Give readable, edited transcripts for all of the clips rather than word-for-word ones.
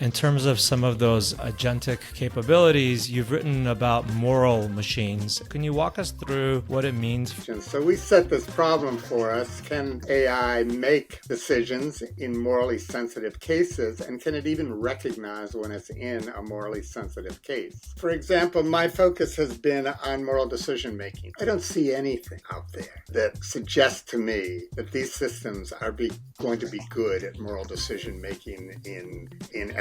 In terms of some of those agentic capabilities, you've written about moral machines. Can you walk us through what it means? So we set this problem for us. Can AI make decisions in morally sensitive cases? And can it even recognize when it's in a morally sensitive case? For example, my focus has been on moral decision making. I don't see anything out there that suggests to me that these systems are going to be good at moral decision making in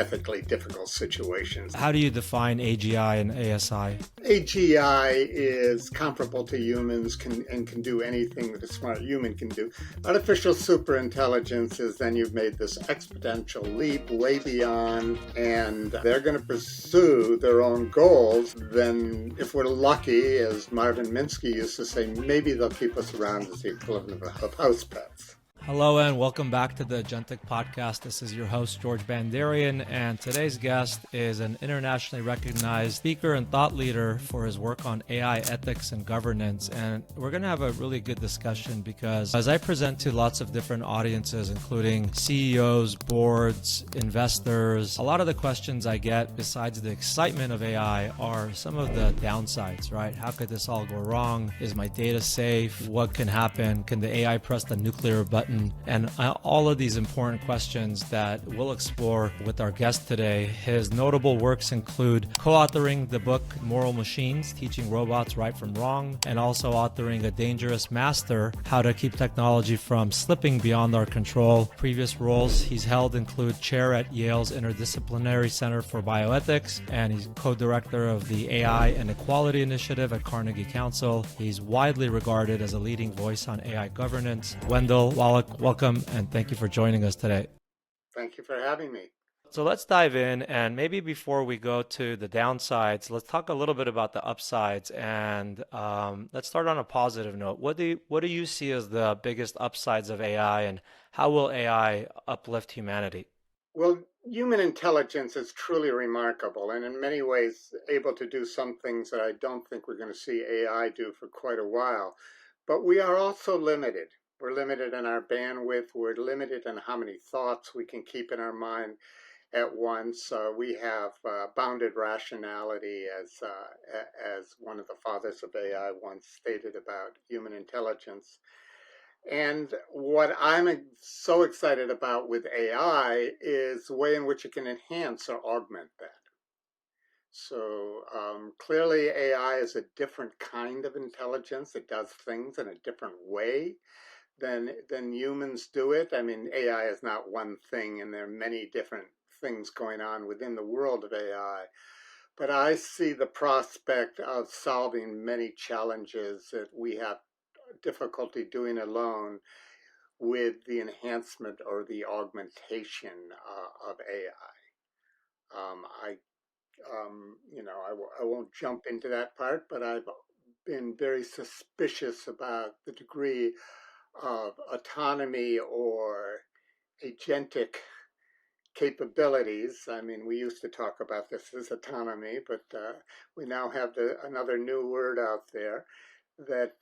ethically difficult situations. How do you define AGI and ASI? AGI is comparable to humans and can do anything that a smart human can do. Artificial superintelligence is then you've made this exponential leap way beyond, and they're going to pursue their own goals. Then, if we're lucky, as Marvin Minsky used to say, maybe they'll keep us around as the equivalent of house pets. Hello and welcome back to the Agentic Podcast. This is your host, George Bandarian, and today's guest is an internationally recognized speaker and thought leader for his work on AI ethics and governance. And we're going to have a really good discussion because as I present to lots of different audiences, including CEOs, boards, investors, a lot of the questions I get besides the excitement of AI are some of the downsides, right? How could this all go wrong? Is my data safe? What can happen? Can the AI press the nuclear button? And all of these important questions that we'll explore with our guest today. His notable works include co-authoring the book Moral Machines, Teaching Robots Right from Wrong, and also authoring A Dangerous Master, How to Keep Technology from Slipping Beyond Our Control. Previous roles he's held include chair at Yale's Interdisciplinary Center for Bioethics, and he's co-director of the AI and Equality Initiative at Carnegie Council. He's widely regarded as a leading voice on AI governance. Wendell Wallach, welcome, and thank you for joining us today. Thank you for having me. So let's dive in, and maybe before we go to the downsides, let's talk a little bit about the upsides, and let's start on a positive note. What do you see as the biggest upsides of AI, and how will AI uplift humanity? Well, human intelligence is truly remarkable, and in many ways able to do some things that I don't think we're going to see AI do for quite a while. But we are also limited. We're limited in our bandwidth. We're limited in how many thoughts we can keep in our mind at once. We have bounded rationality, as one of the fathers of AI once stated about human intelligence. And what I'm so excited about with AI is the way in which it can enhance or augment that. So clearly AI is a different kind of intelligence. It does things in a different way than humans do it. I mean, AI is not one thing, and there are many different things going on within the world of AI. But I see the prospect of solving many challenges that we have difficulty doing alone with the enhancement or the augmentation of AI. I won't jump into that part, but I've been very suspicious about the degree of autonomy or agentic capabilities. I mean, we used to talk about this as autonomy, but we now have another new word out there that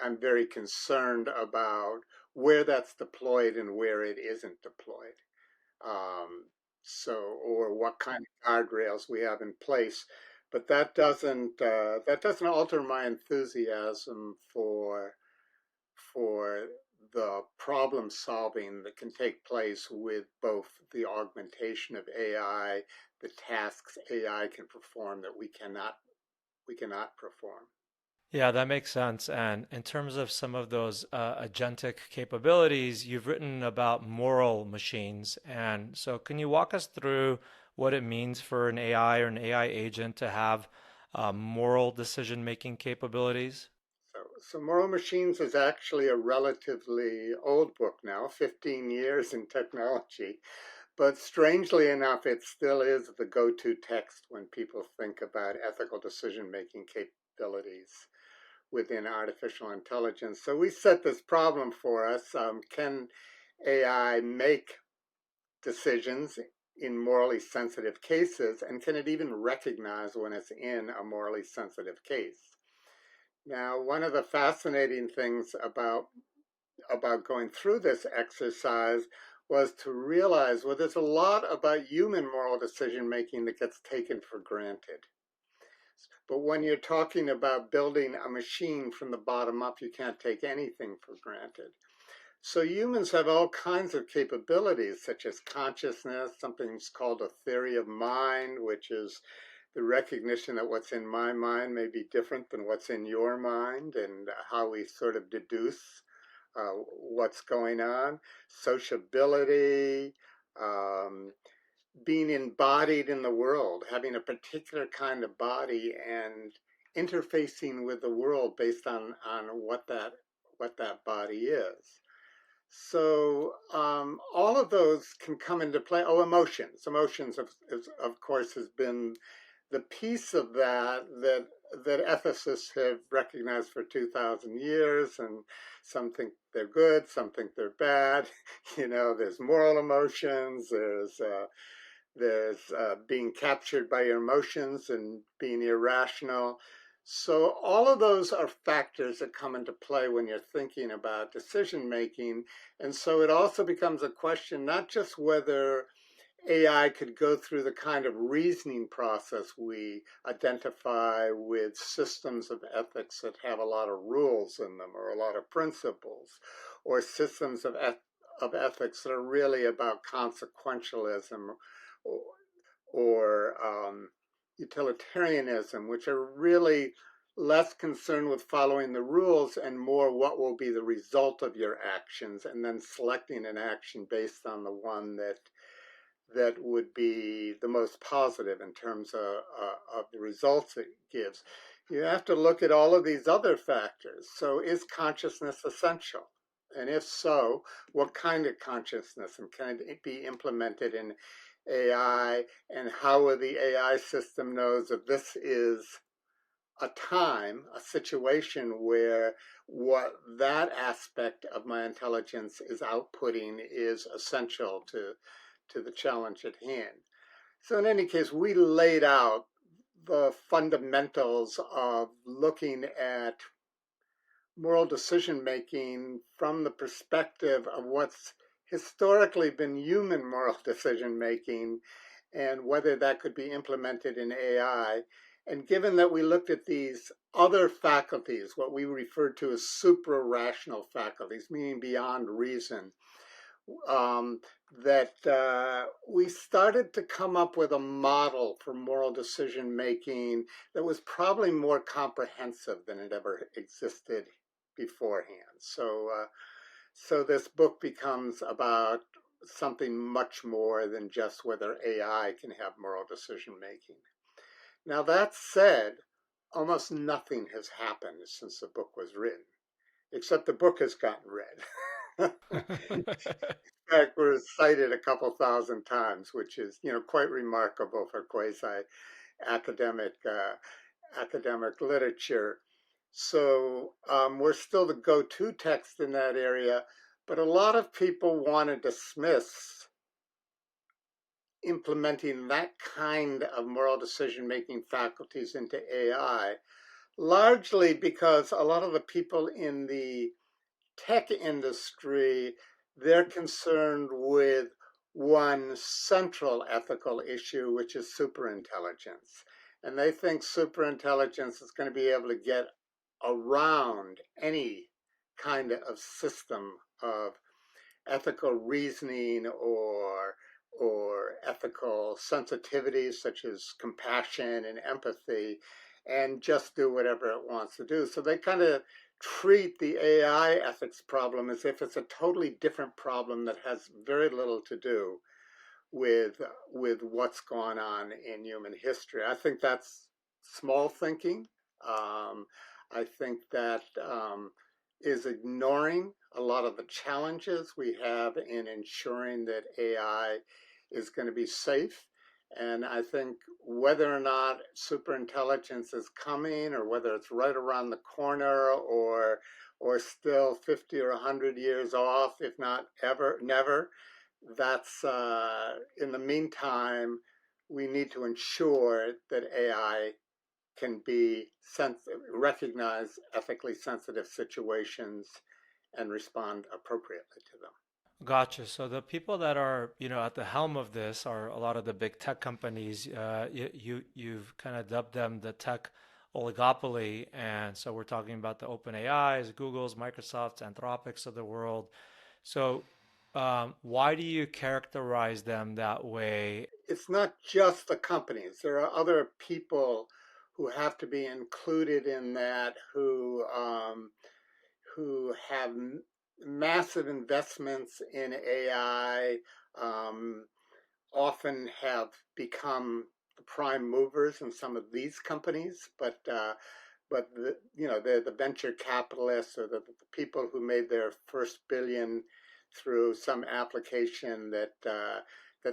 I'm very concerned about where that's deployed and where it isn't deployed. Or what kind of guardrails we have in place. But that doesn't alter my enthusiasm for the problem solving that can take place with both the augmentation of AI, the tasks AI can perform that we cannot perform. Yeah, that makes sense. And in terms of some of those agentic capabilities, you've written about moral machines. And so can you walk us through what it means for an AI or an AI agent to have moral decision-making capabilities? So Moral Machines is actually a relatively old book now, 15 years in technology. But strangely enough, it still is the go-to text when people think about ethical decision-making capabilities within artificial intelligence. So we set this problem for us. Can AI make decisions in morally sensitive cases, and can it even recognize when it's in a morally sensitive case? Now, one of the fascinating things about going through this exercise was to realize, well, there's a lot about human moral decision making that gets taken for granted. But when you're talking about building a machine from the bottom up, you can't take anything for granted. So humans have all kinds of capabilities, such as consciousness, something's called a theory of mind, which is the recognition that what's in my mind may be different than what's in your mind, and how we sort of deduce what's going on. Sociability, being embodied in the world, having a particular kind of body and interfacing with the world based on what that body is. So all of those can come into play. Oh, emotions. Emotions, of course, has been the piece of that ethicists have recognized for 2,000 years, and some think they're good, some think they're bad. There's moral emotions, there's being captured by your emotions and being irrational. So all of those are factors that come into play when you're thinking about decision making. And so it also becomes a question not just whether AI could go through the kind of reasoning process we identify with systems of ethics that have a lot of rules in them or a lot of principles, or systems of ethics that are really about consequentialism or utilitarianism, which are really less concerned with following the rules and more what will be the result of your actions, and then selecting an action based on the one that would be the most positive in terms of the results it gives. You have to look at all of these other factors. So is consciousness essential? And if so, what kind of consciousness, and can it be implemented in AI? And how will the AI system knows that this is a situation where what that aspect of my intelligence is outputting is essential to the challenge at hand. So in any case, we laid out the fundamentals of looking at moral decision making from the perspective of what's historically been human moral decision making, and whether that could be implemented in AI. And given that we looked at these other faculties, what we referred to as supra-rational faculties, meaning beyond reason, we started to come up with a model for moral decision making that was probably more comprehensive than it ever existed beforehand. So this book becomes about something much more than just whether AI can have moral decision making. Now, that said, almost nothing has happened since the book was written, except the book has gotten read. In fact, we're cited a couple thousand times, which is, quite remarkable for quasi-academic academic literature. So we're still the go-to text in that area, but a lot of people want to dismiss implementing that kind of moral decision-making faculties into AI, largely because a lot of the people in the tech industry, they're concerned with one central ethical issue, which is superintelligence. And they think superintelligence is going to be able to get around any kind of system of ethical reasoning or ethical sensitivities such as compassion and empathy, and just do whatever it wants to do. So they kind of treat the AI ethics problem as if it's a totally different problem that has very little to do with what's gone on in human history. I think that's small thinking. I think that is ignoring a lot of the challenges we have in ensuring that AI is going to be safe. And I think whether or not superintelligence is coming, or whether it's right around the corner, or still 50 or 100 years off, if not ever, never, that's in the meantime, we need to ensure that AI can be recognize ethically sensitive situations and respond appropriately to them. Gotcha. So the people that are, at the helm of this are a lot of the big tech companies. You've kind of dubbed them the tech oligopoly, and so we're talking about the Open AIs, Google's, Microsoft's, Anthropics of the world. So, why do you characterize them that way? It's not just the companies. There are other people who have to be included in that who have massive investments in AI, um, often have become the prime movers in some of these companies, but they're the venture capitalists or the people who made their first billion through some application that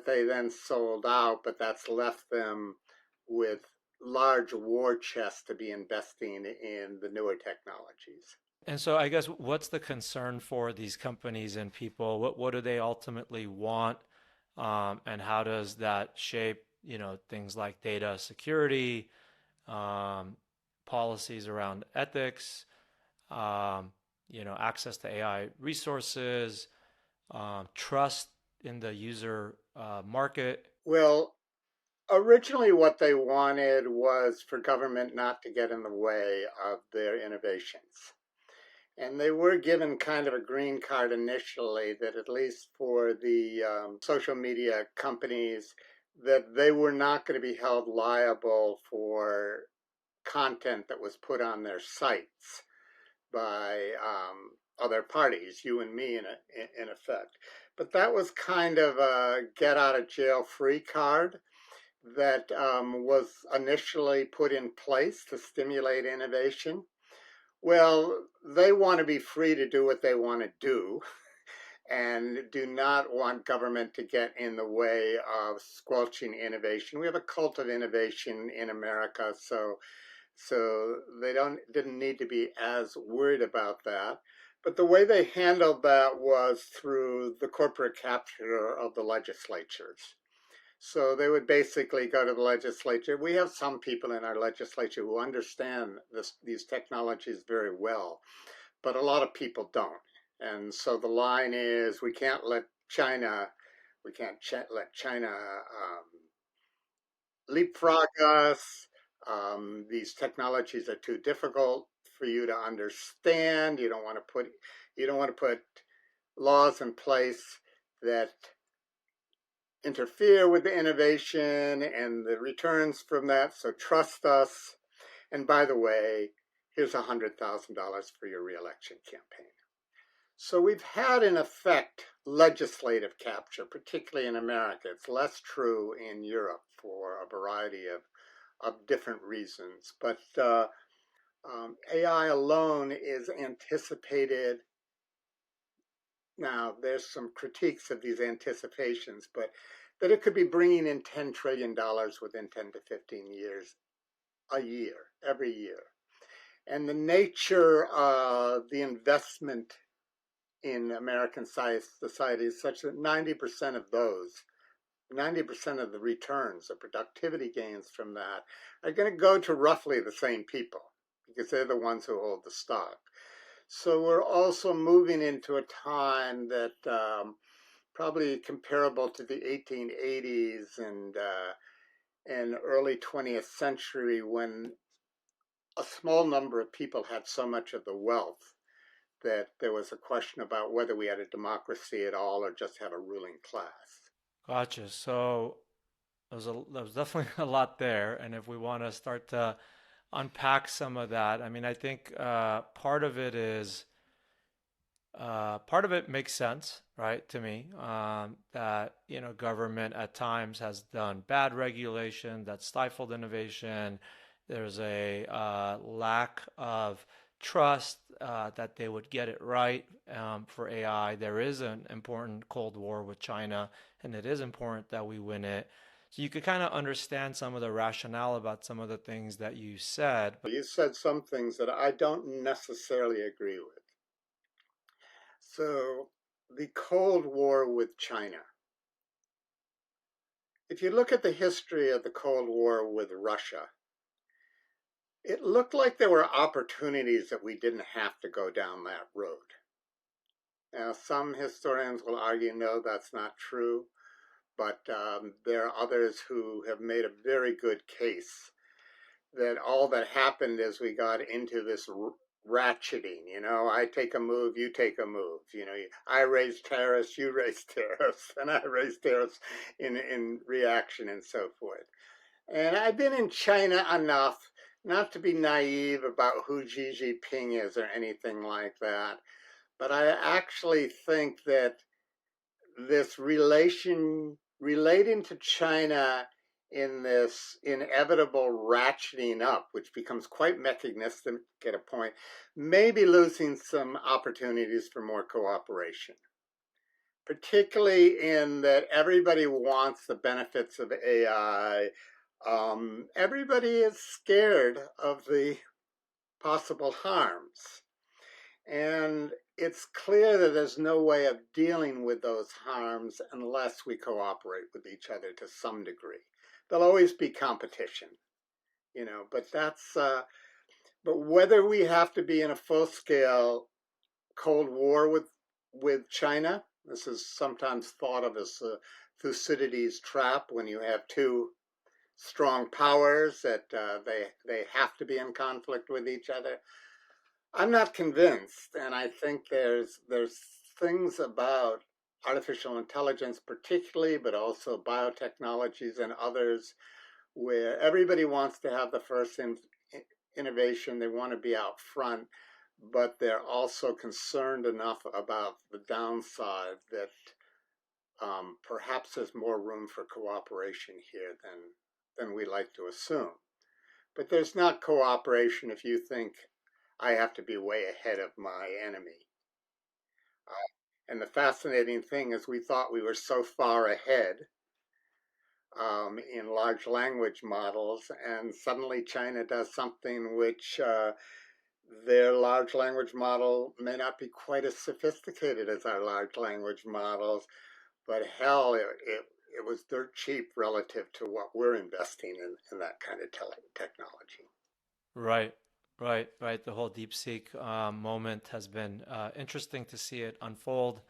they then sold out, but that's left them with large war chests to be investing in the newer technologies. And so I guess what's the concern for these companies and people? What do they ultimately want? And how does that shape, things like data security, um, policies around ethics, access to AI resources, trust in the user market? Well, originally what they wanted was for government not to get in the way of their innovations. And they were given kind of a green card initially that at least for the social media companies, that they were not going to be held liable for content that was put on their sites by other parties, you and me in effect. But that was kind of a get out of jail free card that was initially put in place to stimulate innovation. Well, they want to be free to do what they want to do and do not want government to get in the way of squelching innovation. We have a cult of innovation in America, so they didn't need to be as worried about that. But the way they handled that was through the corporate capture of the legislatures. So they would basically go to the legislature. We have some people in our legislature who understand these technologies very well, but a lot of people don't. And so the line is, we can't let China leapfrog us. These technologies are too difficult for you to understand. You don't want to put laws in place that interfere with the innovation and the returns from that. So trust us. And by the way, here's $100,000 for your reelection campaign. So we've had, in effect, legislative capture, particularly in America. It's less true in Europe for a variety of different reasons. But AI alone is anticipated. Now, there's some critiques of these anticipations, but that it could be bringing in $10 trillion within 10 to 15 years, a year, every year. And the nature of the investment in American society is such that 90% of those, 90% of the returns, the productivity gains from that, are going to go to roughly the same people because they're the ones who hold the stock. So we're also moving into a time that probably comparable to the 1880s and early 20th century, when a small number of people had so much of the wealth that there was a question about whether we had a democracy at all or just have a ruling class. Gotcha. So there was definitely a lot there, and if we want to start to unpack some of that, I mean, I think part of it makes sense, right, to me, that, government at times has done bad regulation that stifled innovation. There's a lack of trust that they would get it right for AI. There is an important Cold War with China, and it is important that we win it. So you could kind of understand some of the rationale about some of the things that you said. But You said some things that I don't necessarily agree with. So, the Cold War with China. If you look at the history of the Cold War with Russia, it looked like there were opportunities that we didn't have to go down that road. Now, some historians will argue, no, that's not true, but there are others who have made a very good case that all that happened as we got into this ratcheting, I take a move, you take a move, I raise tariffs, you raise tariffs, and I raise tariffs in reaction and so forth. And I've been in China enough not to be naive about who Xi Jinping is or anything like that, but I actually think that this relating to China in this inevitable ratcheting up, which becomes quite mechanistic at a point, may be losing some opportunities for more cooperation, particularly in that everybody wants the benefits of AI. Everybody is scared of the possible harms. And it's clear that there's no way of dealing with those harms unless we cooperate with each other to some degree. There'll always be competition, but but whether we have to be in a full-scale Cold War with China, this is sometimes thought of as Thucydides' trap, when you have two strong powers that they have to be in conflict with each other. I'm not convinced, and I think there's things about artificial intelligence particularly, but also biotechnologies and others, where everybody wants to have the first innovation. They want to be out front, but they're also concerned enough about the downside that perhaps there's more room for cooperation here than we like to assume. But there's not cooperation if you think I have to be way ahead of my enemy. And the fascinating thing is, we thought we were so far ahead in large language models, and suddenly China does something which their large language model may not be quite as sophisticated as our large language models, but hell, it was dirt cheap relative to what we're investing in that kind of technology. Right, right. The whole DeepSeek moment has been interesting to see it unfold.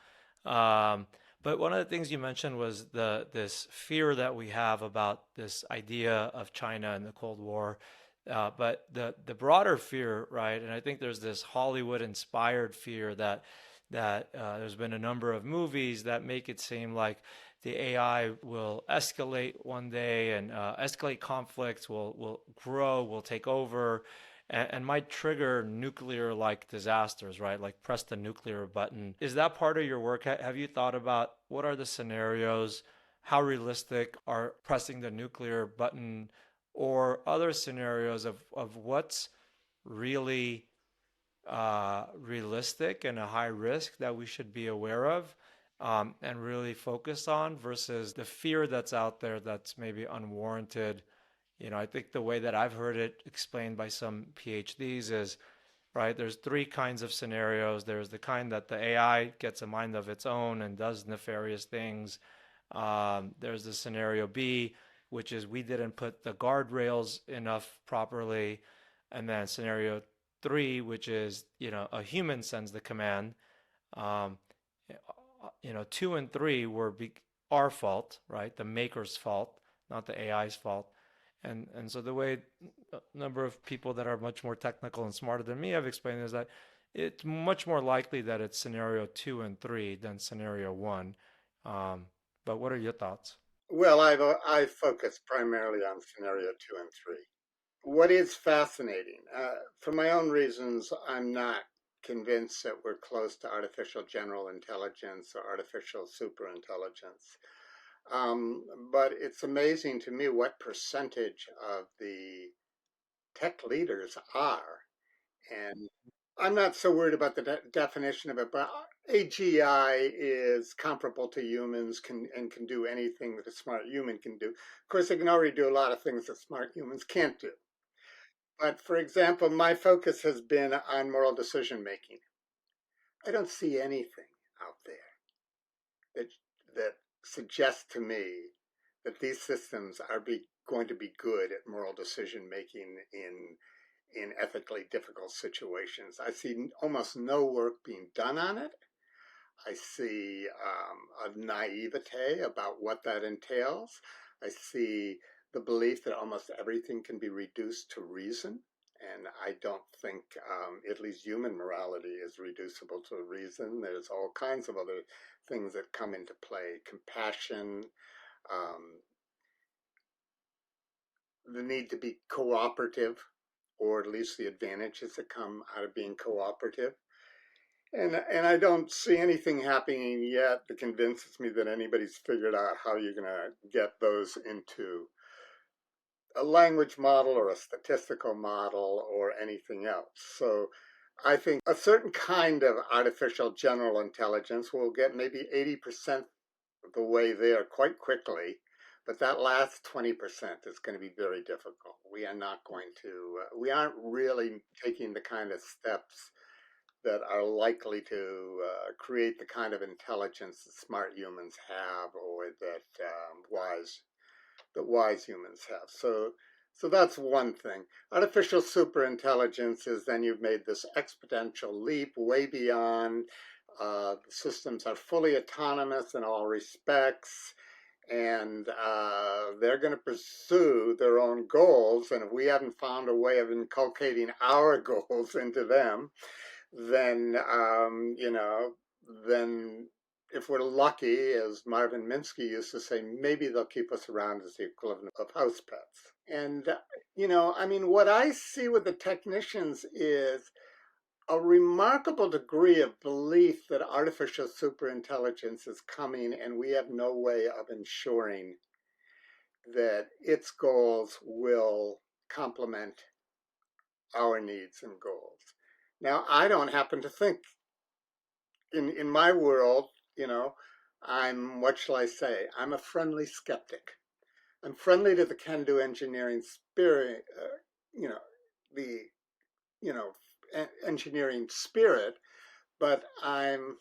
Um, but one of the things you mentioned was this fear that we have about this idea of China and the Cold War. But the broader fear, right? And I think there's this Hollywood-inspired fear that there's been a number of movies that make it seem like the AI will escalate one day and escalate conflicts, will grow, will take over, and might trigger nuclear-like disasters, right? Like press the nuclear button. Is that part of your work? Have you thought about what are the scenarios? How realistic are pressing the nuclear button or other scenarios of what's really realistic and a high risk that we should be aware of and really focus on versus the fear that's out there that's maybe unwarranted. I think the way that I've heard it explained by some PhDs is, right, there's three kinds of scenarios. There's the kind that the AI gets a mind of its own and does nefarious things. There's the scenario B, which is we didn't put the guardrails enough properly. And then scenario three, which is, a human sends the command. Um, two and three were our fault, right? The maker's fault, not the AI's fault. And so the way a number of people that are much more technical and smarter than me have explained is that it's much more likely that it's scenario two and three than scenario one. But what are your thoughts? Well, I focus primarily on scenario two and three. What is fascinating, for my own reasons, I'm not convinced that we're close to artificial general intelligence or artificial superintelligence. But it's amazing to me what percentage of the tech leaders are. And I'm not so worried about the definition of it, but AGI is comparable to humans and can do anything that a smart human can do. Of course, they can already do a lot of things that smart humans can't do. But for example, my focus has been on moral decision making. I don't see anything out there that that suggests to me that these systems are going to be good at moral decision making in ethically difficult situations. I see almost no work being done on it. I see a naivete about what that entails. I see the belief that almost everything can be reduced to reason. And I don't think at least human morality is reducible to reason. There's all kinds of other things that come into play: compassion, um, the need to be cooperative, or at least the advantages that come out of being cooperative. And I don't see anything happening yet that convinces me that anybody's figured out how you're going to get those into a language model or a statistical model or anything else. So I think a certain kind of artificial general intelligence will get maybe 80% of the way there quite quickly. But that last 20% is going to be very difficult. We are not going to, we aren't really taking the kind of steps that are likely to create the kind of intelligence that smart humans have, or that wise humans have. So that's one thing. Artificial superintelligence is then you've made this exponential leap way beyond. The systems are fully autonomous in all respects, and they're going to pursue their own goals. And if we haven't found a way of inculcating our goals into them, then then if we're lucky, as Marvin Minsky used to say, maybe they'll keep us around as the equivalent of house pets. And I mean, what I see with the technicians is a remarkable degree of belief that artificial superintelligence is coming, and we have no way of ensuring that its goals will complement our needs and goals. Now, I don't happen to think in my world, what shall I say? I'm a friendly skeptic. I'm friendly to the can-do engineering spirit, the, engineering spirit, but I'm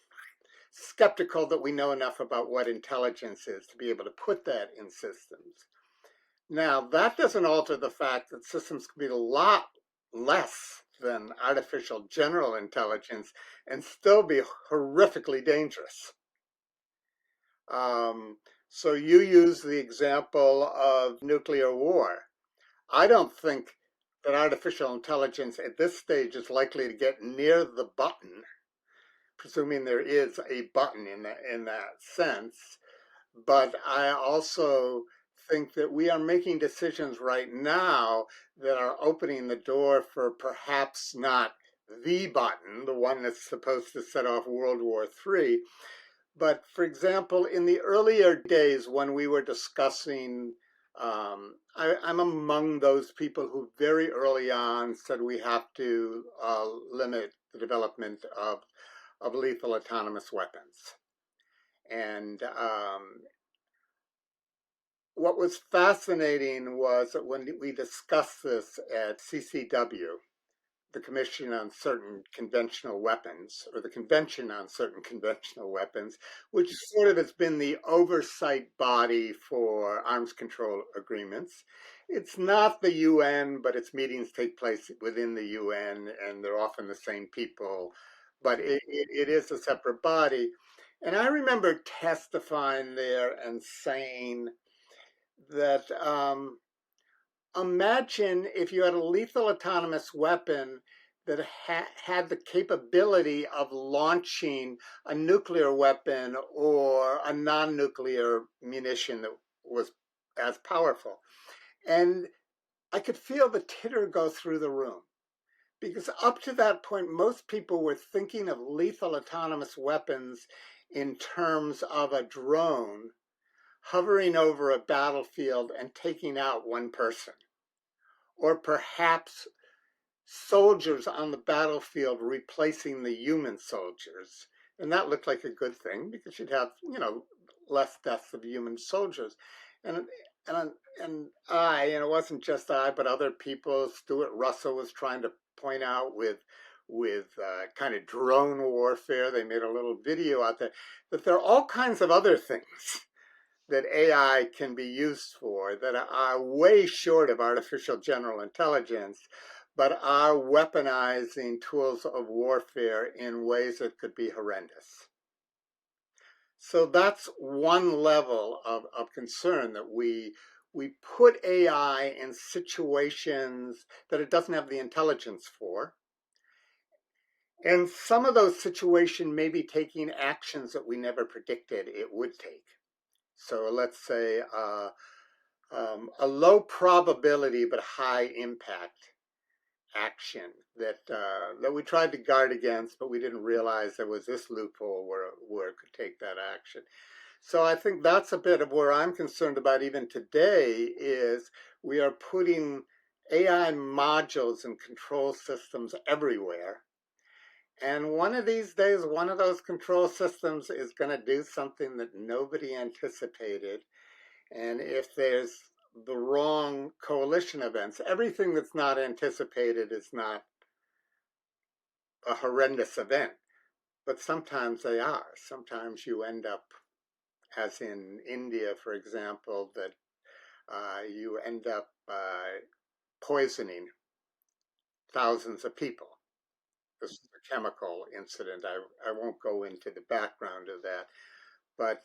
skeptical that we know enough about what intelligence is to be able to put that in systems. Now, that doesn't alter the fact that systems can be a lot less than artificial general intelligence and still be horrifically dangerous. So you use the example of nuclear war. I don't think that artificial intelligence at this stage is likely to get near the button, presuming there is a button in that sense. But I also think that we are making decisions right now that are opening the door for perhaps not the button, the one that's supposed to set off World War III. But for example, in the earlier days when we were discussing, I'm among those people who very early on said we have to limit the development of lethal autonomous weapons. And what was fascinating was that when we discussed this at CCW, the Commission on Certain Conventional Weapons, or the Convention on Certain Conventional Weapons, which sort of has been the oversight body for arms control agreements. It's not the UN, but its meetings take place within the UN, and they're often the same people, but it is a separate body. And I remember testifying there and saying that imagine if you had a lethal autonomous weapon that had the capability of launching a nuclear weapon or a non-nuclear munition that was as powerful. And I could feel the titter go through the room, because up to that point, most people were thinking of lethal autonomous weapons in terms of a drone hovering over a battlefield and taking out one person, or perhaps soldiers on the battlefield replacing the human soldiers. And that looked like a good thing because you'd have, less deaths of human soldiers. And it wasn't just I, but other people, Stuart Russell was trying to point out with kind of drone warfare. They made a little video out there that there are all kinds of other things that AI can be used for that are way short of artificial general intelligence, but are weaponizing tools of warfare in ways that could be horrendous. So that's one level of concern, that we put AI in situations that it doesn't have the intelligence for. And some of those situations may be taking actions that we never predicted it would take. So let's say a low probability but high impact action that we tried to guard against, but we didn't realize there was this loophole where it could take that action. So I think that's a bit of where I'm concerned about even today, is we are putting AI modules and control systems everywhere. And one of these days, one of those control systems is going to do something that nobody anticipated. And if there's the wrong coalition events, everything that's not anticipated is not a horrendous event. But sometimes they are. Sometimes you end up, as in India, for example, that you end up poisoning thousands of people. This is a chemical incident. I won't go into the background of that, but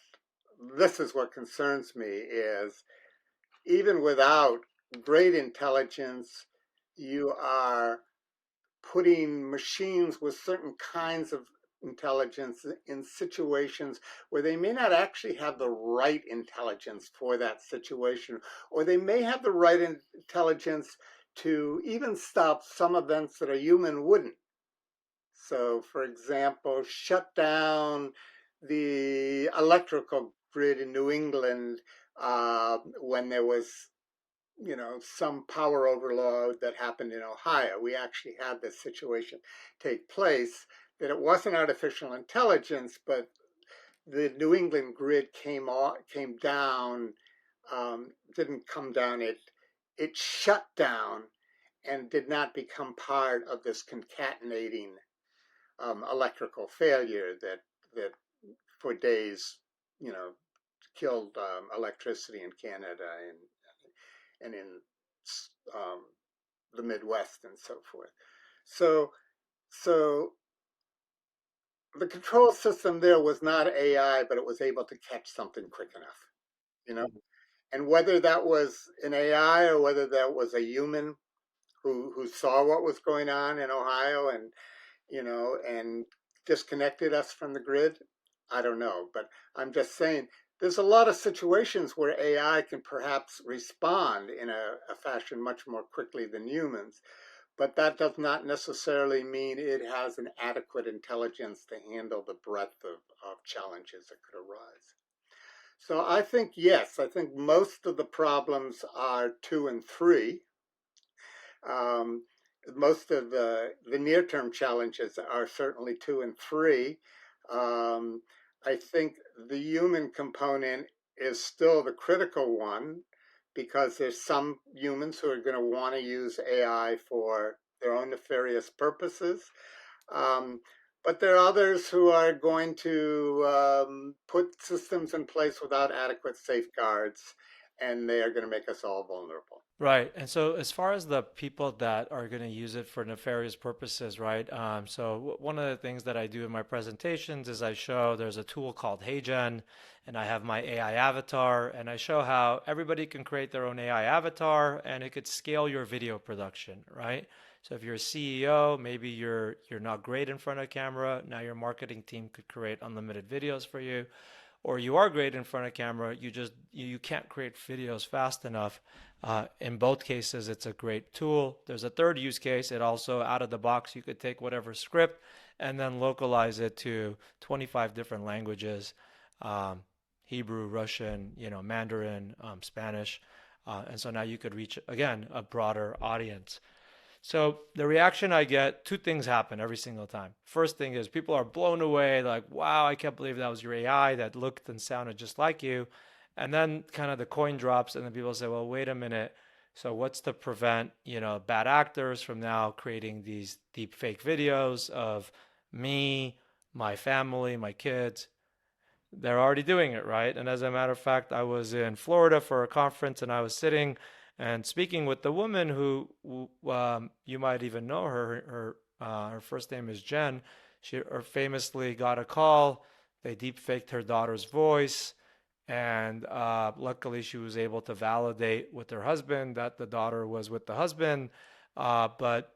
this is what concerns me, is even without great intelligence, you are putting machines with certain kinds of intelligence in situations where they may not actually have the right intelligence for that situation, or they may have the right intelligence to even stop some events that a human wouldn't. So, for example, shut down the electrical grid in New England when there was, some power overload that happened in Ohio. We actually had this situation take place, that it wasn't artificial intelligence, but the New England grid came down, didn't come down. It shut down and did not become part of this concatenating electrical failure that for days, you know, killed electricity in Canada and in um, the Midwest and so forth. So, so the control system there was not AI, but it was able to catch something quick enough, you know. And whether that was an AI or whether that was a human who saw what was going on in Ohio and disconnected us from the grid, I don't know. But I'm just saying there's a lot of situations where AI can perhaps respond in a fashion much more quickly than humans. But that does not necessarily mean it has an adequate intelligence to handle the breadth of challenges that could arise. So I think, yes, I think most of the problems are two and three. Um, Most of the near term challenges are certainly two and three. Um, I think the human component is still the critical one, because there's some humans who are going to want to use AI for their own nefarious purposes. Um, but there are others who are going to put systems in place without adequate safeguards, and they are going to make us all vulnerable. Right. And so, as far as the people that are going to use it for nefarious purposes, right? One of the things that I do in my presentations is I show there's a tool called HeyGen, and I have my AI avatar, and I show how everybody can create their own AI avatar, and it could scale your video production, right? So if you're a CEO, maybe you're not great in front of camera. Now your marketing team could create unlimited videos for you, or you are great in front of camera, you can't create videos fast enough. In both cases, it's a great tool. There's a third use case. It also, out of the box, you could take whatever script and then localize it to 25 different languages, um, Hebrew, Russian, Mandarin, Spanish. And so now you could reach, again, a broader audience. So the reaction I get, two things happen every single time. First thing is people are blown away, like, wow, I can't believe that was your AI that looked and sounded just like you. And then kind of the coin drops, and then people say, well, wait a minute. So what's to prevent, bad actors from now creating these deep fake videos of me, my family, my kids? They're already doing it, right? And as a matter of fact, I was in Florida for a conference, and I was sitting and speaking with the woman who you might even know her. Her first name is Jen. She famously got a call they deepfaked her daughter's voice, and luckily she was able to validate with her husband that the daughter was with the husband. But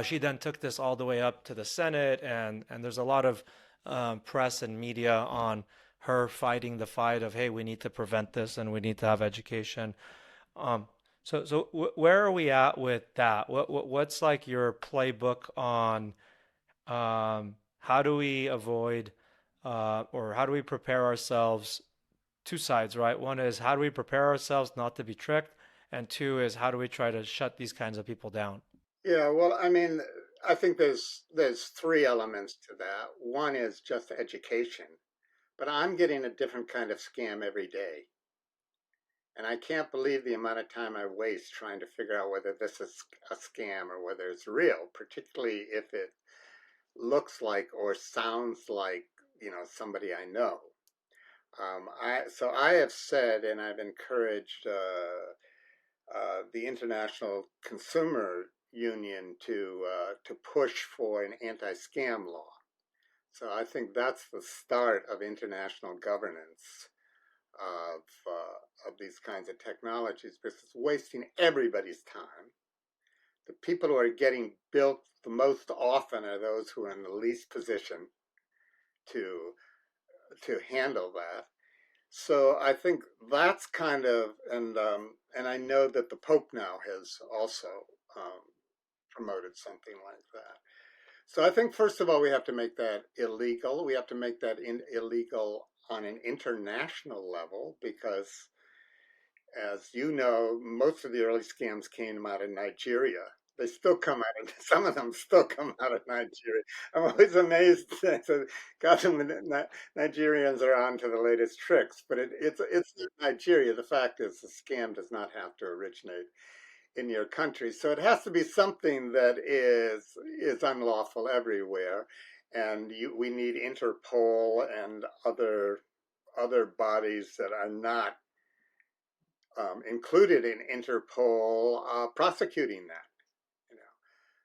she then took this all the way up to the Senate, and there's a lot of press and media on her fighting the fight of, hey, we need to prevent this and we need to have education. Um, where are we at with that? What's like your playbook on how do we avoid or how do we prepare ourselves? Two sides, right? One is how do we prepare ourselves not to be tricked, and two is how do we try to shut these kinds of people down? Yeah, well, I mean, I think there's three elements to that. One is just education, but I'm getting a different kind of scam every day. And I can't believe the amount of time I waste trying to figure out whether this is a scam or whether it's real, particularly if it looks like or sounds like, somebody I know. I have said, and I've encouraged the International Consumer Union to push for an anti-scam law. So I think that's the start of international governance of these kinds of technologies, because it's wasting everybody's time. The people who are getting built the most often are those who are in the least position to handle that. So I think that's kind of, and I know that the Pope now has also um, promoted something like that. So I think first of all we have to make that illegal. We have to make that illegal on an international level, because, as you know, most of the early scams came out of Nigeria. They still come out of, some of them still come out of Nigeria. I'm always amazed that Nigerians are on to the latest tricks, but it's Nigeria. The fact is, the scam does not have to originate in your country, so it has to be something that is unlawful everywhere, and we need Interpol and other bodies that are not included in Interpol prosecuting that. You know,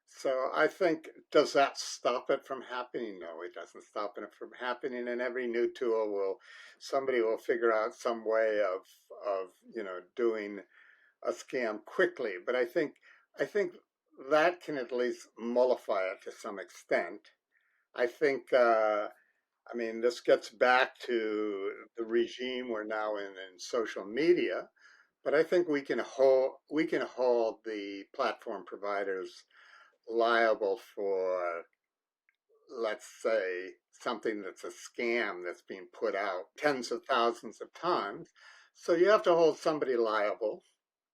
so I think, does that stop it from happening? No, it doesn't stop it from happening. And every new tool somebody will figure out some way of doing a scam quickly. But I think that can at least mollify it to some extent. I think. I mean, this gets back to the regime we're now in social media, but I think we can hold the platform providers liable for, let's say, something that's a scam that's being put out tens of thousands of times. So you have to hold somebody liable.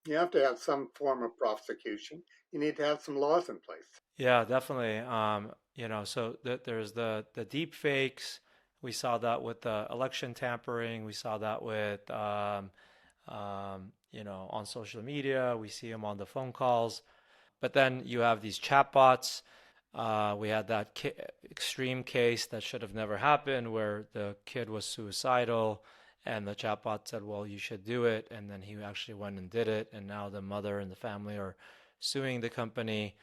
You have to have some form of prosecution. You need to have some laws in place. Yeah, definitely. There's the deep fakes. We saw that with the election tampering. We saw that with on social media. We see them on the phone calls. But then you have these chatbots. We had that extreme case that should have never happened, where the kid was suicidal, and the chatbot said, "Well, you should do it," and then he actually went and did it, and now the mother and the family are suing the company.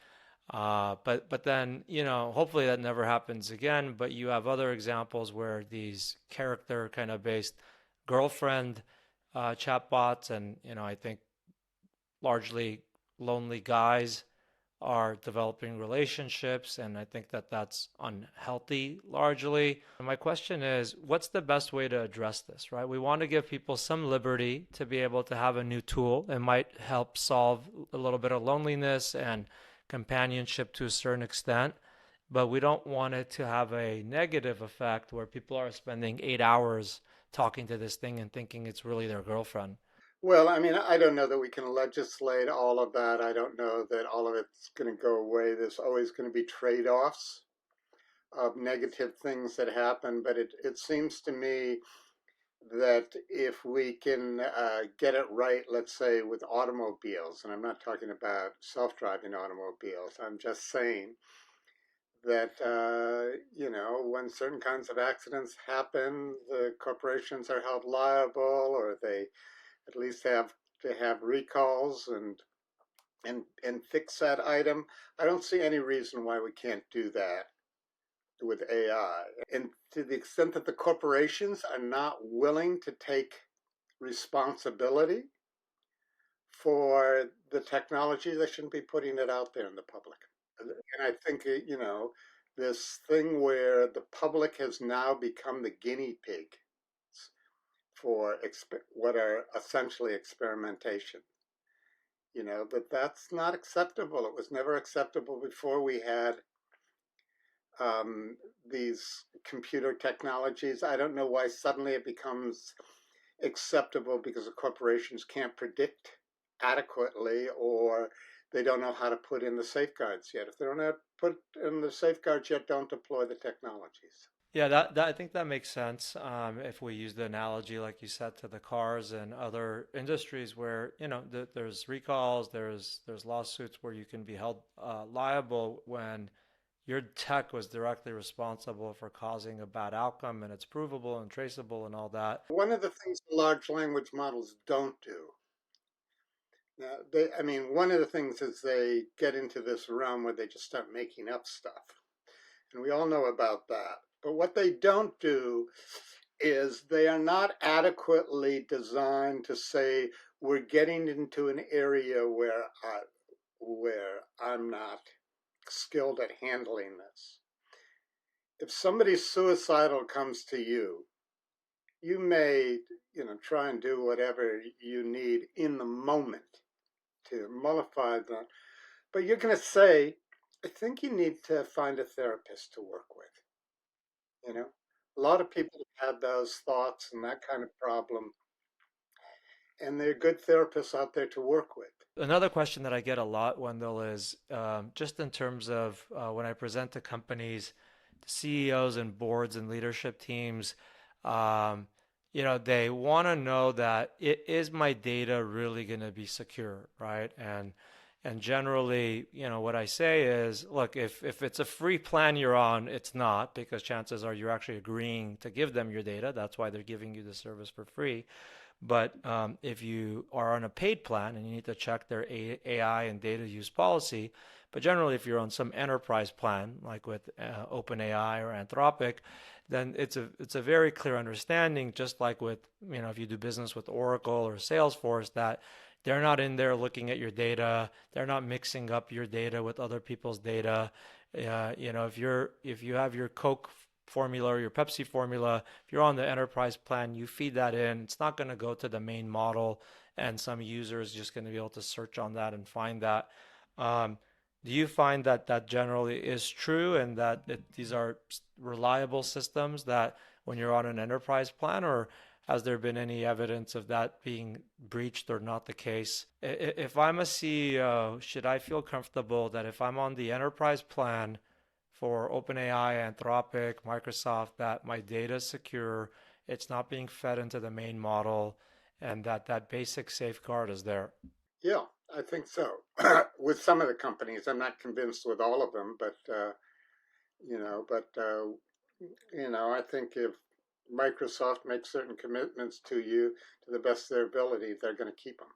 But then hopefully that never happens again. But you have other examples where these character kind of based girlfriend chatbots, and I think largely lonely guys are developing relationships, and I think that that's unhealthy largely. And my question is, what's the best way to address this, right? We want to give people some liberty to be able to have a new tool. It might help solve a little bit of loneliness and companionship to a certain extent, but we don't want it to have a negative effect where people are spending 8 hours talking to this thing and thinking it's really their girlfriend. Well, I mean, I don't know that we can legislate all of that. I don't know that all of it's going to go away. There's always going to be trade-offs of negative things that happen, but it seems to me that if we can get it right, let's say with automobiles, and I'm not talking about self-driving automobiles, I'm just saying that, when certain kinds of accidents happen, the corporations are held liable, or they at least have to have recalls and fix that item. I don't see any reason why we can't do that with AI. And to the extent that the corporations are not willing to take responsibility for the technology, they shouldn't be putting it out there in the public. And I think, this thing where the public has now become the guinea pig for what are essentially experimentation. That's not acceptable. It was never acceptable before we had um, these computer technologies. I don't know why suddenly it becomes acceptable because the corporations can't predict adequately, or they don't know how to put in the safeguards yet. If they don't know how to put in the safeguards yet, don't deploy the technologies. Yeah, that I think that makes sense. If we use the analogy, like you said, to the cars and other industries where, there's recalls, there's lawsuits where you can be held liable when your tech was directly responsible for causing a bad outcome and it's provable and traceable and all that. One of the things the large language models don't do, one of the things is they get into this realm where they just start making up stuff. And we all know about that. But what they don't do is they are not adequately designed to say, we're getting into an area where I'm not skilled at handling this. If somebody suicidal comes to you, you may, try and do whatever you need in the moment to mollify that. But you're going to say, I think you need to find a therapist to work with. A lot of people have had those thoughts and that kind of problem, and there are good therapists out there to work with. Another question that I get a lot, Wendell, is just in terms of when I present to companies, CEOs and boards and leadership teams, they want to know that is my data really going to be secure, right? And generally, what I say is, look, if it's a free plan you're on, it's not, because chances are you're actually agreeing to give them your data. That's why they're giving you the service for free. But if you are on a paid plan and you need to check their AI and data use policy, but generally if you're on some enterprise plan, like with OpenAI or Anthropic, then it's a very clear understanding, just like with, if you do business with Oracle or Salesforce, that they're not in there looking at your data. They're not mixing up your data with other people's data. If you have your Coke formula or your Pepsi formula, if you're on the enterprise plan, you feed that in. It's not going to go to the main model, and some user is just going to be able to search on that and find that. Do you find that that generally is true, and that these are reliable systems that when you're on an enterprise plan, or has there been any evidence of that being breached or not the case? If I'm a CEO, should I feel comfortable that if I'm on the enterprise plan for OpenAI, Anthropic, Microsoft, that my data is secure, it's not being fed into the main model, and that basic safeguard is there? Yeah, I think so. With some of the companies, I'm not convinced with all of them, but you know, but I think if Microsoft makes certain commitments to you to the best of their ability, they're going to keep them.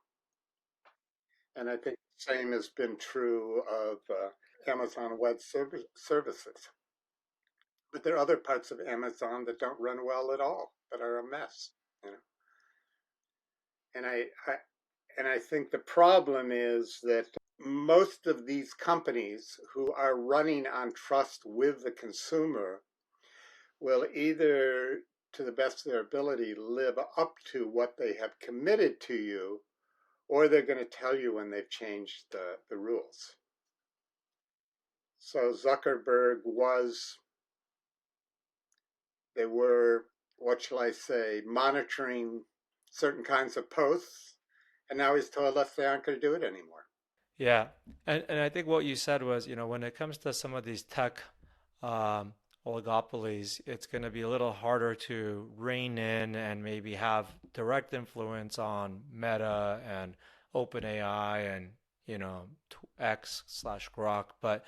And I think the same has been true of Amazon Web Services. But there are other parts of Amazon that don't run well at all, that are a mess. You know, and I think the problem is that most of these companies who are running on trust with the consumer will either, to the best of their ability, live up to what they have committed to you, or they're going to tell you when they've changed the rules. So Zuckerberg they were, what shall I say, monitoring certain kinds of posts, and now he's told us they aren't going to do it anymore. Yeah, and I think what you said was, when it comes to some of these tech um, oligopolies, it's going to be a little harder to rein in and maybe have direct influence on Meta and OpenAI and X/Grok. But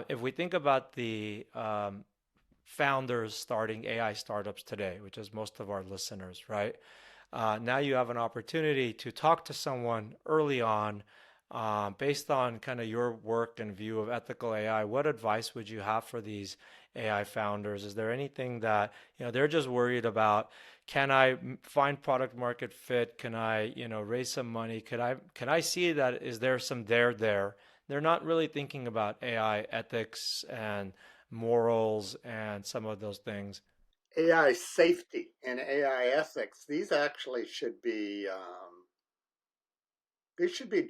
if we think about the founders starting AI startups today, which is most of our listeners, right? Now you have an opportunity to talk to someone early on Based on kind of your work and view of ethical AI, what advice would you have for these AI founders? Is there anything that, they're just worried about? Can I find product market fit? Can I, raise some money? Can I see that? Is there some there? They're not really thinking about AI ethics and morals and some of those things. AI safety and AI ethics, these should be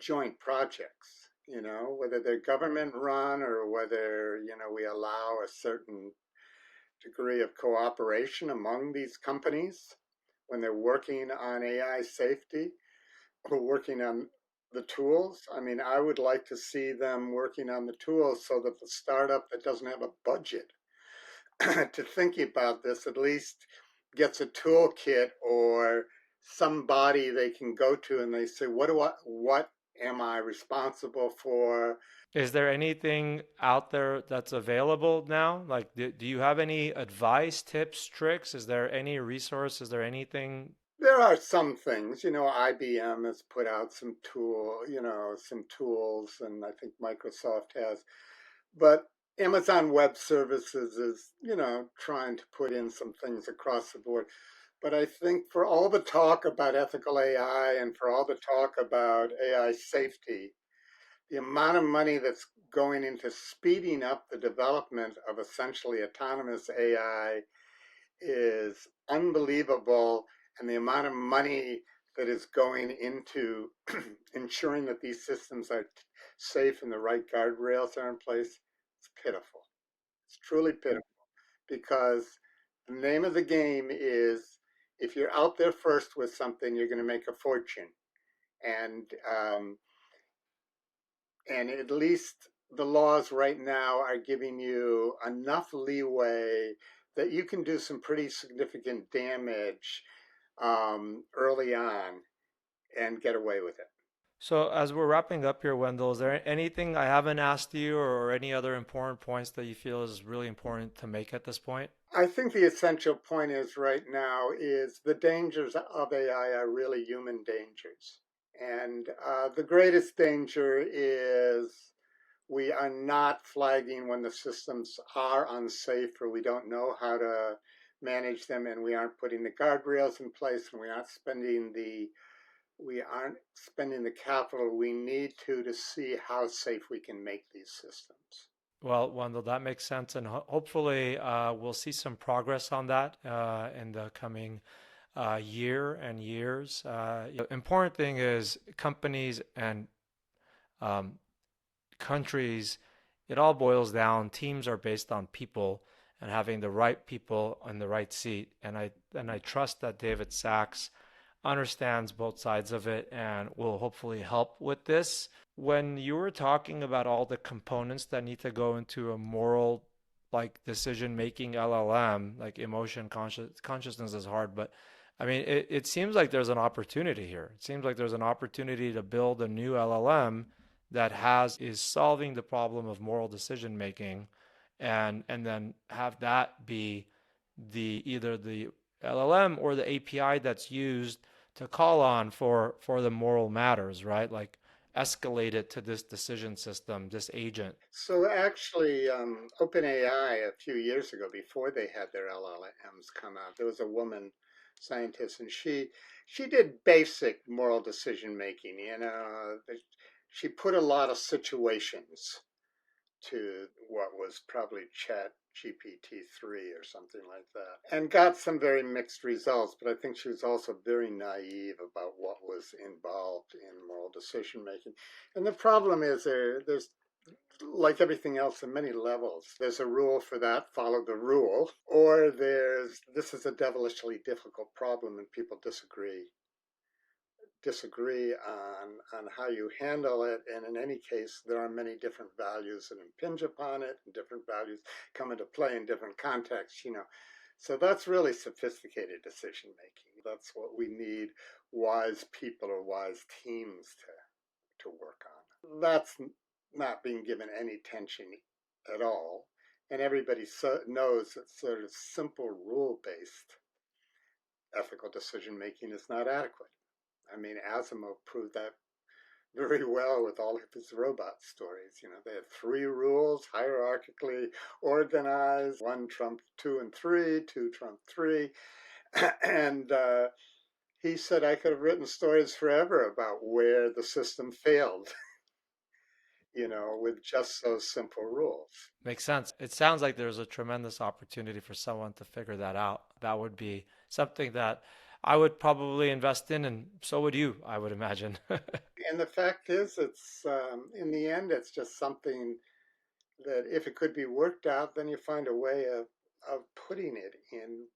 joint projects, whether they're government run or whether, we allow a certain degree of cooperation among these companies when they're working on AI safety or working on the tools. I mean, I would like to see them working on the tools so that the startup that doesn't have a budget to think about this at least gets a toolkit or somebody they can go to and they say, what am I responsible for? Is there anything out there that's available now? Like, do you have any advice, tips, tricks? Is there any resource? Is there anything? There are some things, IBM has put out some tools, and I think Microsoft has, but Amazon Web Services is, trying to put in some things across the board. But I think for all the talk about ethical AI and for all the talk about AI safety, the amount of money that's going into speeding up the development of essentially autonomous AI is unbelievable. And the amount of money that is going into ensuring that these systems are safe and the right guardrails are in place, it's pitiful. It's truly pitiful because the name of the game is if you're out there first with something, you're going to make a fortune. And and at least the laws right now are giving you enough leeway that you can do some pretty significant damage early on and get away with it. So, as we're wrapping up here, Wendell, is there anything I haven't asked you or any other important points that you feel is really important to make at this point? I think the essential point is right now is the dangers of AI are really human dangers. And the greatest danger is we are not flagging when the systems are unsafe or we don't know how to manage them and we aren't putting the guardrails in place and we aren't spending the capital we need to see how safe we can make these systems. Well, Wendell, that makes sense, and hopefully we'll see some progress on that in the coming year and years. The important thing is companies and um, countries, it all boils down. Teams are based on people and having the right people in the right seat. And I trust that David Sachs understands both sides of it and will hopefully help with this. When you were talking about all the components that need to go into a moral like decision making LLM, like consciousness is hard, but I mean it seems like there's an opportunity here. It seems like there's an opportunity to build a new LLM that has is solving the problem of moral decision making and then have that be the either the LLM or the API that's used to call on for the moral matters, right? Like escalate it to this decision system, this agent. So actually, OpenAI a few years ago, before they had their LLMs come out, there was a woman scientist, and she did basic moral decision making. She put a lot of situations to what was probably Chat GPT-3 or something like that, and got some very mixed results. But I think she was also very naive about what was involved in moral decision making. And the problem is there's like everything else in many levels. There's a rule for that, follow the rule, or this is a devilishly difficult problem and people disagree on how you handle it. And in any case, there are many different values that impinge upon it, and different values come into play in different contexts. So that's really sophisticated decision making. That's what we need wise people or wise teams to work on. That's not being given any attention at all. And everybody knows that sort of simple rule based ethical decision making is not adequate. I mean, Asimov proved that very well with all of his robot stories. They have three rules, hierarchically organized: one trump two and three, two trump three. And he said I could have written stories forever about where the system failed, with just those simple rules. Makes sense. It sounds like there's a tremendous opportunity for someone to figure that out. That would be something that I would probably invest in, and so would you, I would imagine. And the fact is, it's in the end, it's just something that if it could be worked out, then you find a way of putting it in.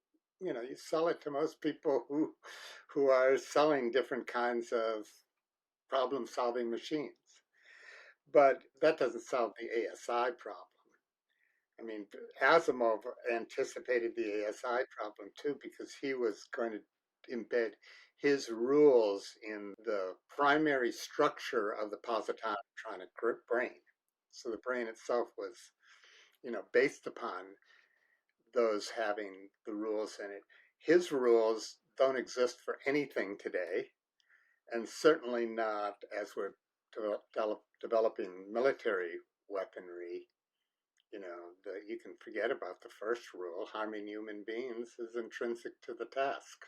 You sell it to most people who are selling different kinds of problem solving machines. But that doesn't solve the ASI problem. I mean, Asimov anticipated the ASI problem too, because he was going to embed his rules in the primary structure of the positronic brain. So the brain itself was, based upon those having the rules in it. His rules don't exist for anything today, and certainly not as we're developing military weaponry. That you can forget about the first rule: harming human beings is intrinsic to the task.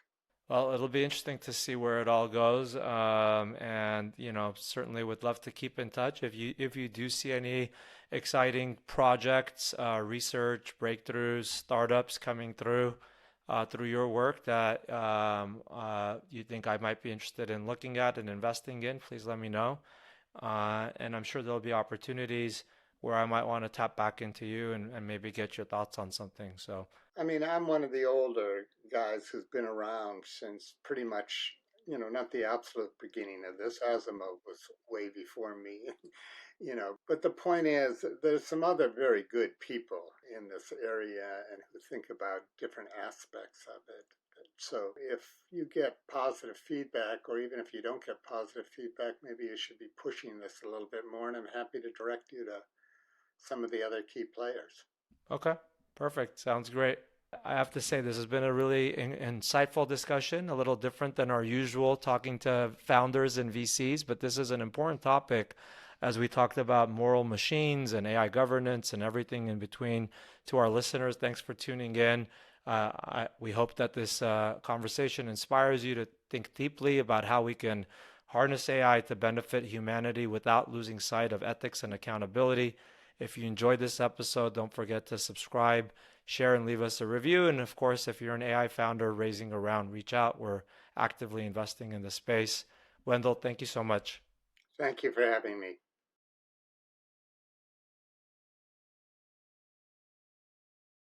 Well, it'll be interesting to see where it all goes, and certainly would love to keep in touch. If you do see any exciting projects, research breakthroughs, startups coming through your work that you think I might be interested in looking at and investing in, please let me know. And I'm sure there'll be opportunities where I might want to tap back into you and maybe get your thoughts on something. So, I mean, I'm one of the older guys who's been around since pretty much, not the absolute beginning of this. Asimov was way before me, But the point is, there's some other very good people in this area and who think about different aspects of it. So if you get positive feedback, or even if you don't get positive feedback, maybe you should be pushing this a little bit more, and I'm happy to direct you to some of the other key players. okay, perfect. Sounds great. I have to say, this has been a really insightful discussion, a little different than our usual talking to founders and VCs, but this is an important topic as we talked about moral machines and AI governance and everything in between. To our listeners, thanks for tuning in. We hope that this conversation inspires you to think deeply about how we can harness AI to benefit humanity without losing sight of ethics and accountability. If you enjoyed this episode, don't forget to subscribe, share, and leave us a review. And of course, if you're an AI founder raising a round, reach out. We're actively investing in the space. Wendell, thank you so much. Thank you for having me.